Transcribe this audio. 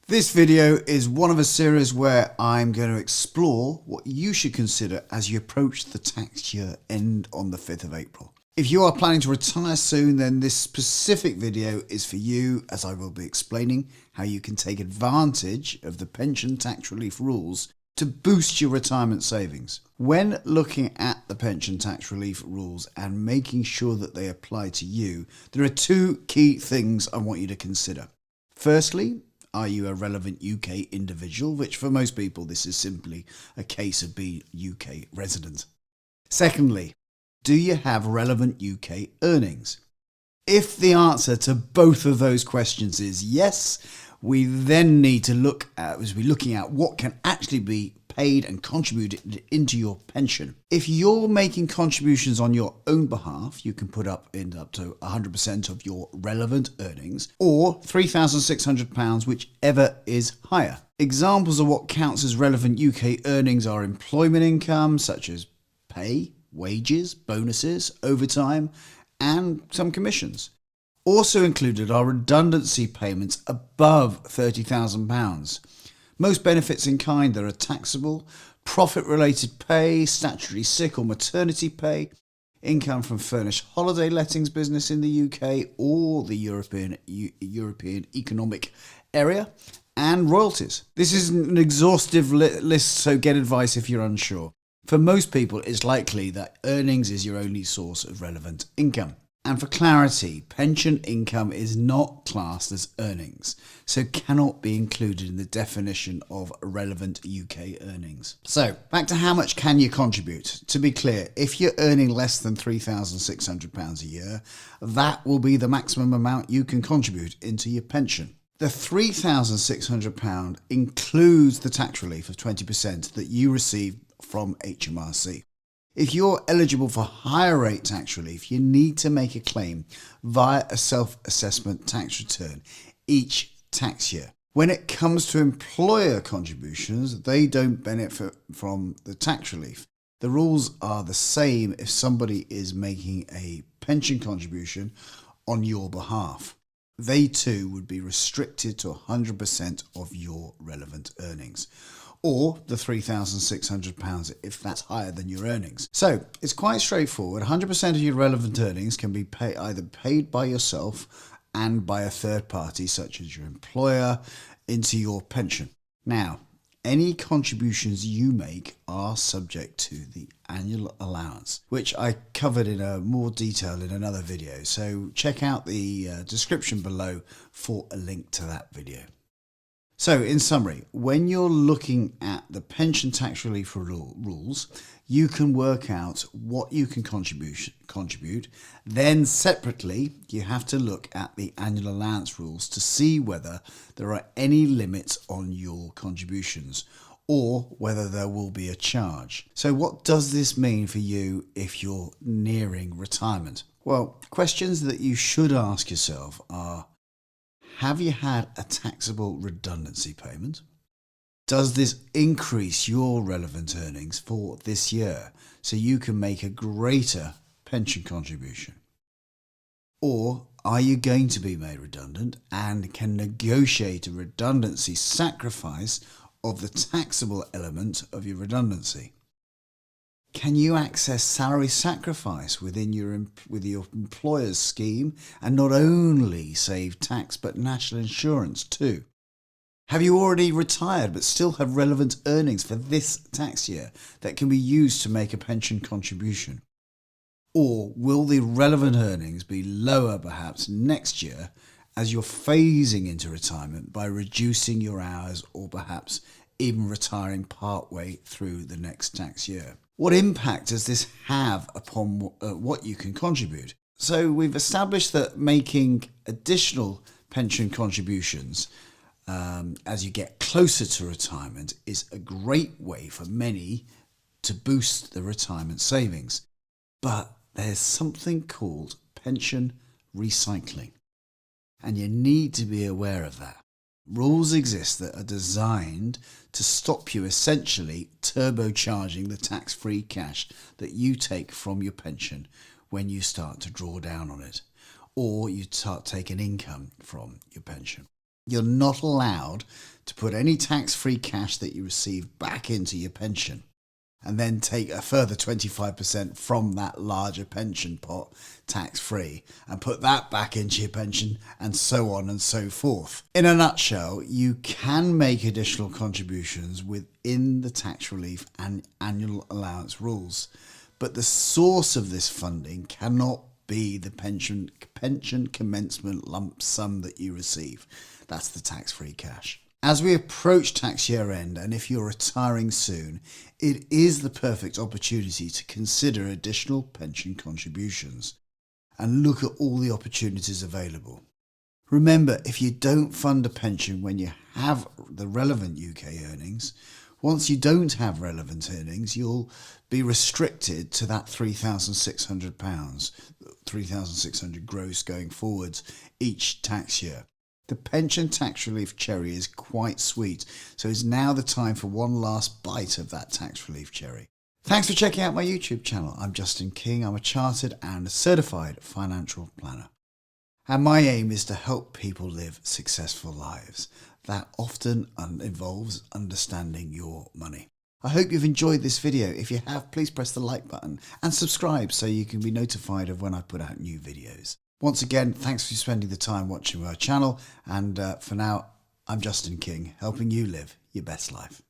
This video is one of a series where I'm going to explore what you should consider as you approach the tax year end on the 5th of April. If you are planning to retire soon, then this specific video is for you, as I will be explaining how you can take advantage of the pension tax relief rules to boost your retirement savings. When looking at the pension tax relief rules and making sure that they apply to you, there are two key things I want you to consider. Firstly, are you a relevant UK individual, which for most people this is simply a case of being UK resident. Secondly, do you have relevant UK earnings? If the answer to both of those questions is yes, we then need to look at what can actually be paid and contributed into your pension. If you're making contributions on your own behalf, you can put up to 100% of your relevant earnings, or £3,600, whichever is higher. Examples of what counts as relevant UK earnings are employment income, such as pay, wages, bonuses, overtime, and some commissions. Also included are redundancy payments above £30,000. Most benefits in kind that are taxable, profit-related pay, statutory sick or maternity pay, income from furnished holiday lettings business in the UK or the European Economic Area, and royalties. This isn't an exhaustive list, so get advice if you're unsure. For most people, it's likely that earnings is your only source of relevant income. And for clarity, pension income is not classed as earnings, so cannot be included in the definition of relevant UK earnings. So, back to how much can you contribute? To be clear, if you're earning less than £3,600 a year, that will be the maximum amount you can contribute into your pension. The £3,600 includes the tax relief of 20% that you receive from HMRC. If you're eligible for higher rate tax relief, you need to make a claim via a self-assessment tax return each tax year. When it comes to employer contributions, they don't benefit from the tax relief. The rules are the same if somebody is making a pension contribution on your behalf. They too would be restricted to 100% of your relevant earnings, or the £3,600 if that's higher than your earnings. So it's quite straightforward. 100% of your relevant earnings can be either paid by yourself and by a third party, such as your employer, into your pension. Now, any contributions you make are subject to the annual allowance, which I covered in more detail in another video. So check out the description below for a link to that video. So, in summary, when you're looking at the pension tax relief rules, you can work out what you can contribute. Then, separately, you have to look at the annual allowance rules to see whether there are any limits on your contributions or whether there will be a charge. So, what does this mean for you if you're nearing retirement? Well, questions that you should ask yourself are: have you had a taxable redundancy payment? Does this increase your relevant earnings for this year so you can make a greater pension contribution? Or are you going to be made redundant and can negotiate a redundancy sacrifice of the taxable element of your redundancy? Can you access salary sacrifice with your employer's scheme and not only save tax but national insurance too? Have you already retired but still have relevant earnings for this tax year that can be used to make a pension contribution? Or will the relevant earnings be lower perhaps next year as you're phasing into retirement by reducing your hours or perhaps even retiring partway through the next tax year? What impact does this have upon what you can contribute? So we've established that making additional pension contributions as you get closer to retirement is a great way for many to boost the retirement savings. But there's something called pension recycling, and you need to be aware of that. Rules exist that are designed to stop you essentially turbocharging the tax-free cash that you take from your pension when you start to draw down on it, or you start taking income from your pension. You're not allowed to put any tax-free cash that you receive back into your pension and then take a further 25% from that larger pension pot tax-free and put that back into your pension, and so on and so forth. In a nutshell, you can make additional contributions within the tax relief and annual allowance rules, but the source of this funding cannot be the pension commencement lump sum that you receive. That's the tax-free cash. As we approach tax year end, and if you're retiring soon, it is the perfect opportunity to consider additional pension contributions and look at all the opportunities available. Remember, if you don't fund a pension when you have the relevant UK earnings, once you don't have relevant earnings, you'll be restricted to that £3,600, £3,600 gross going forwards each tax year. The pension tax relief cherry is quite sweet, so it's now the time for one last bite of that tax relief cherry. Thanks for checking out my YouTube channel. I'm Justin King. I'm a chartered and certified financial planner. And my aim is to help people live successful lives. That often involves understanding your money. I hope you've enjoyed this video. If you have, please press the like button and subscribe so you can be notified of when I put out new videos. Once again, thanks for spending the time watching my channel, and for now, I'm Justin King, helping you live your best life.